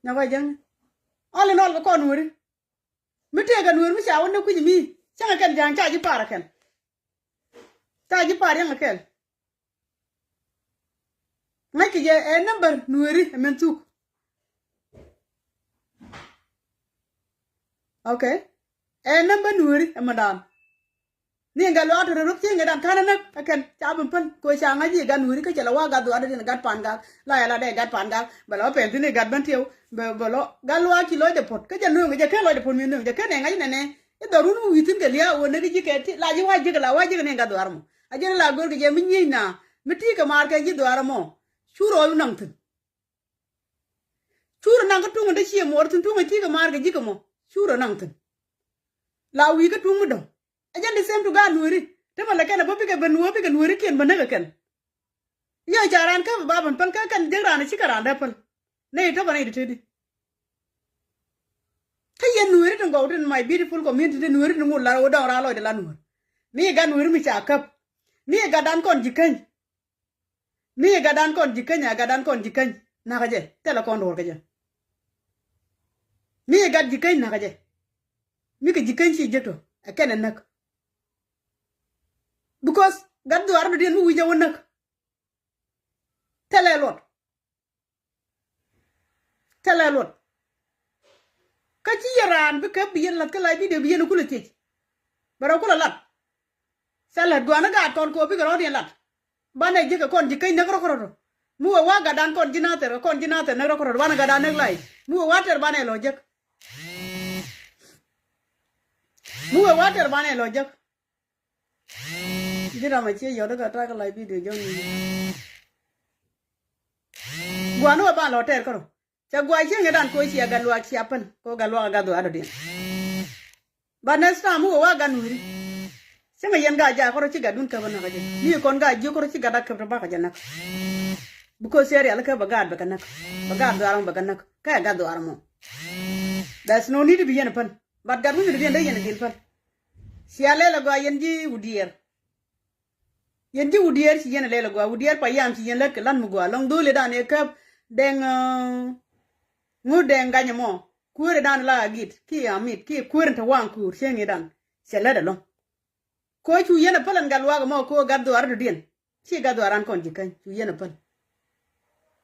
na wa jang all in all ko nuori mi te ga nuori mi sha wonna ku mi changa kan jang cha ji para kan ta ji para yang kel ngai ki je number nuori men tu okay number nuori amadan ni ga lo to ru ti ngadan kana nak akan cha bum pan ko sha ngaji ga nuori ka chala wa ga do ada gat pan ga la ya la de gat pan ga ba lo pen ti ni gat ban tiu ba lo ga lo ki lo de pot ka ja nu ga ke lo de pot mi nu ja ke ne ngaji ne e do ru nu witin ga liya o ne ji ke ti la ji wa ji ga la wa ji ne ga do armo a je la gor ga je mi ni na mi ti ka mar ka ji do armo churo yu nang tin churo nang ka tunga de chi mo tin tunga ti ka mar ga ji ka mo churo nang tin la wi ka tunga do ajan the same to ga nuori te mala kana bobi ga ben wobi ga nuori ken banaga kan yo jaran ka baban pan ka kan jira na chikara da pal ne to bana ide kayen nuori to go in my beautiful community de nuori no la o da ra lo de la nuori ni ga nuori mi cha kap ni ga dan kon jikan ni ga dan kon jikan ya ga dan kon jikan na ga je tele kon do ga je ni ga jikan na ga je mi ka jikan shi jeto akene nak because gaddu ardu den mu wija wonak telelot ka ci yaran bi ka biyen lat ka lay bi de biyen ko la tej baro ko la lat salat go na ga kon ko bi garo den lat bane je ka kon ji kay nak rokoro mu wa ga dan kon jinate nak rokoro bana ga dan nak lay mu wa ter bane lo jek mu wa ter bane lo jek jira ma che yo daga ta ka lai bi de jong ni gwa no ba lo ter ko cha gwa che ngedan ko chi ga lwa chi apan ko ga lwa ga do ado din ba nesta mu wa ga nuri sema yen ga ja ko chi ga dun ka bana ga je ni kon ga ji ko chi ga da ka ba ka janak buko seri ala ka ba ga ba kanak ba ga do aram ba kanak ka ga do aramo there's no need to be yen pan but ga mu ni bi yen din pan si ale la gwa yen ji udier yendi udier si yen le gwa udier pa yam si yen le lan mu gwa long do le dan e kap deng ngu deng ga nyamo kure dan la git ki amit ki kure ta wan kur shengi dan se le da long ko chu yen palan gal wa mo ko gaddo ardu din si gaddo aran kon jikan chu yen pal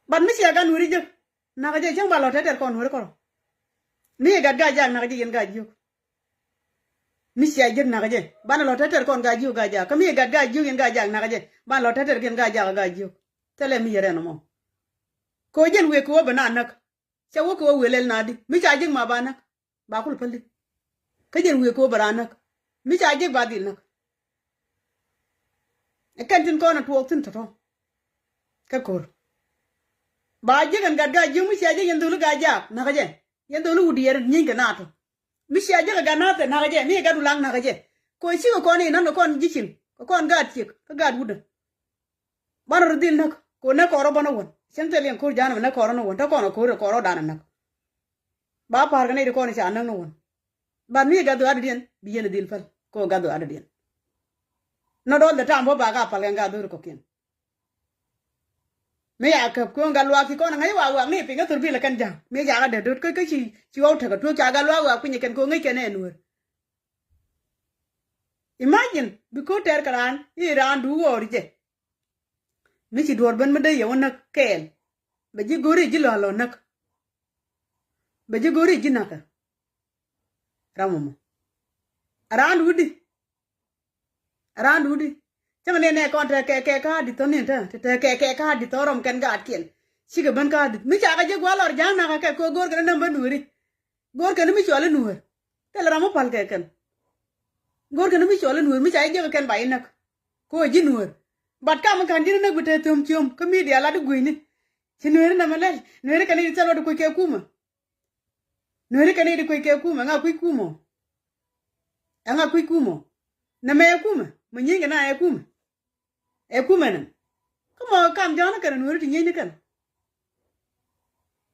ban mi si ga nuri je na ga je jang ba lo teter kon hore ko ni ga ga jang na ga je yen ga ju mi si ajir na ga je ban lo teter kon ga ju ga ja kami ga ju yen ga jang na ga je ban lo teter ken ga ja ga ju tele mi yere no mo ko jen we ko bana nak cha wo ko welel na di mi cha jing ma ba nak ba kul pal di ka jen we ko bara nak mi cha jing ba di nak e kan tin ko na tuok tin to ka kor ba je kan ga ju mi cha jing yen dulu ga ja na ga je yen dulu udier nyin ga na to mi cha jing ga na te na ga je mi ga du lang na ga je ko chi ko ni nan ko kon jichin ko kon ga tik ka ga du ban ru dil nak ko na ko ro bana won sente len ko jana na ko ro no won ta ko no ko ro dana nak ba par ga ne ko ni cha nan no won ba mi ga du adien bi yen dil fal ko ga du adien no do da tambo ba ga pal ga du ko ken me ya ka ko ga lwa ki ko na ngai wa ni pinga tur bi la kan ja me ya ga de dot ko chi o ta ga tu cha ga lwa wa ku ni ken ko ngai ken e nur imagine bi ko ter karan iran du wor je mi ci dor ban ma de yo nak ken ba ji gori ji lo nak ba ji gori ji naka ramumo aran wudi chama ne kon te ke ka di to ne ta te ke ka di to rom ken ga ken ci ga ban ka di mi cha ga je gwa lor jang na ka ko gor ga na ban nuri gor ka mi chole nur te la ramu pal ke ken gor ka mi chole nur mi cha je ken ba inak ko ji nur bat ka man kan dina gute tum chum ko mi dia la du guini ci nuere na malal nuere kan ni talo du ko ke kuma nuere kan ni ko ke kuma nga ku kuma nga ku kuma na me kuma munyinga na e kuma na ko kam jona kan nuere ti nyini kan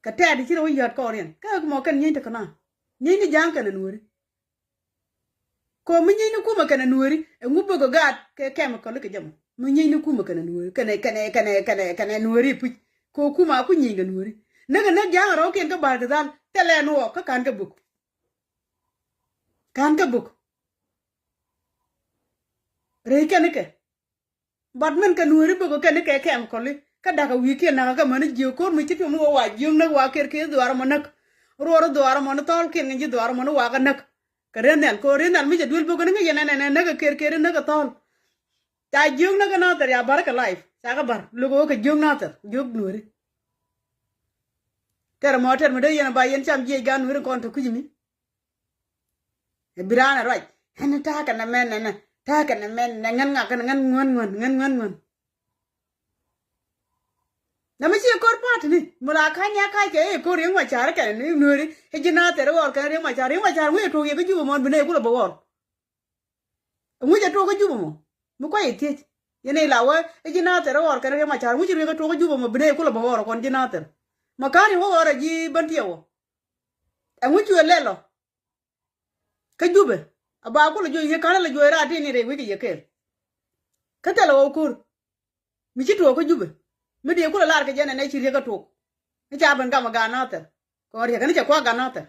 ka ta di ci ro yot ko ren ka mo kan nyini ta kana nyini jang kan nuere ko munyini kuma kan nuere e ngubbe go gat ke chemical ke jam mu nyini kuma kana nuori kana nuori pu ko kuma ku nyinga nuori naga jang ro ken ka bar ka dal tele no ka kan ka buk re ke bad men ka nuori bu ka ne ke kem koli ka daga weekend na ka man jiyo kor mi chitu mo wa jiyo na wa ker ke dwar mo nak ro dwar mo na tol ken ngi dwar mo wa ka nak ka renel ko renel mi jadul bu ko ngi yena na ka ker na ka tol ta jiyo na ka na tar ya bar ka life sa ka bar lu ko ka jiyo na tar jiyo nuori ter mo ter mo de yena ba yen cham je ga nuori kon to kujimi e birana right hen ta ka na men na ta ka na men na ngan nga ka ngan ngon na mi chi kor pat ni mula ka nya ka ke ko ring ma char ka ni nuori e jina ter wor ka ring ma char mu to ye ka ju mo bne ku lo bor mu je to ka ju mo mu ko ye tie ye ne lawa e jina ter wor ka ring ma char mu ji ka to ka ju mo bne ku lo bor kon jina ter ma ka ni wo ora ji ban tie wo e mu ju le lo ka ju be aba ku lo ju ye ka la ju ra ti ni re wi ye ke ka te lo kur mi chi to ka ju be mi di kula lar ke jene ne chiri ka tok ni cha ban gama ganater ko ri ka ni cha kwa ganater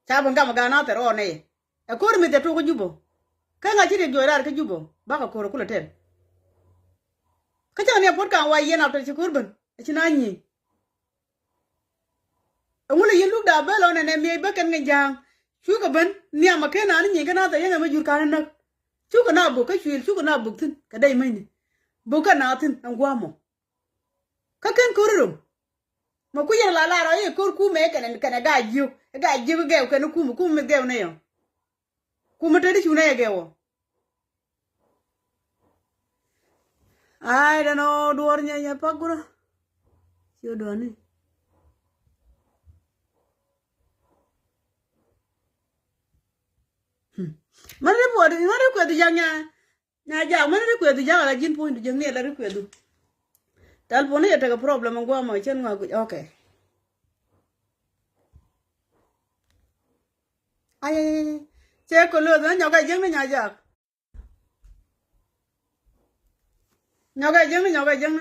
cha ban gama ganater o ne e ko mi te to ko jubo ka nga chiri jo rar ka jubo ba ka ko kula ten ka cha ne pot ka wa yena to chi kurban e china nyi ngule yin luk da ba lo ne mi ba kan ngi jang chu ka ban ni ma ke na ni ga na ta yanga ma jur ka na chu ka na bu ka chu ka na bu tin ka dai mai ni bu ka na tin an gwa mo ka ken kurum ma ku yen la ro ye kur ku me ken ga jiu ge ken ku me ge ne yo ku me te chu ne ge wo ai da no duor nya pa gura yo do ni man re bo ni re ku du janya na ja man re ku du ja la jin point jeng ne la re ku du tal pone ya ta problem ngwa ma chen ngwa okay ai che ko lo da nyoga jeng na nya ja nyoga jeng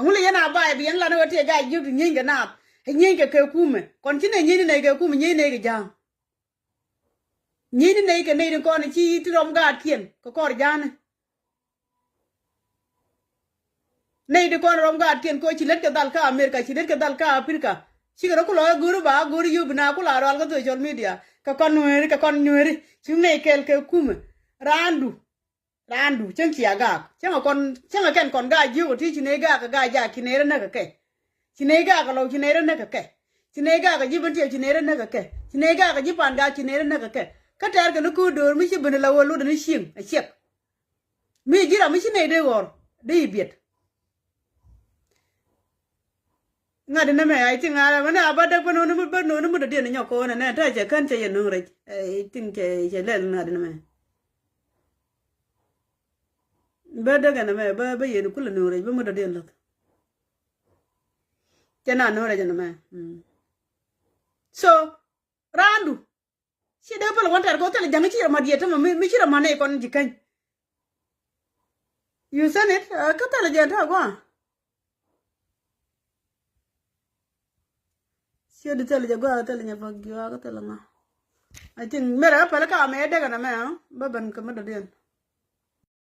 ngule yana ba bi yan la no te ga ju nyin ga na nyin ga ke kume kon chi ne nyin ne ga kume nyin ne ga jang nyin ne ga ne ko ni chi ti rom ga tien ko kor jane nei de kon rom ga tien ko chi let ka dal ka america chi let ka dal ka afrika chi ga ko lo guru ba guru yu bna ko la ral ga social media ka kon nueri chi ne kel ke kume randu chen chi aga chen ken kon ga yu ti chi ne ga ja ki ne na ka ke chi ne ga lo chi ne na ka ke chi ne ga ji ban ti chi ne na ka ke chi ne ga ji pan ga chi ne na ka ke ka tar ga ku do mi chi bna la wo lu de shin a chek mi ji ra mi chi ne de gor de biet nga de na me ai tin ala na ba da no no mu de ne nyoko na ta je kan che ye no re tin che le na de na me ba da ga na me ba ye ku le no re ba mu de lo che na no re je na me so randu si de pa lo tar ko tele jang chi ma die ta mi chi ma ne kon ji kan you san it ka tele je ta kwa si de tele je gwa tele nya ba gwa ka tele nga I think mera pa la ka me de ga na me ba ban ka ma de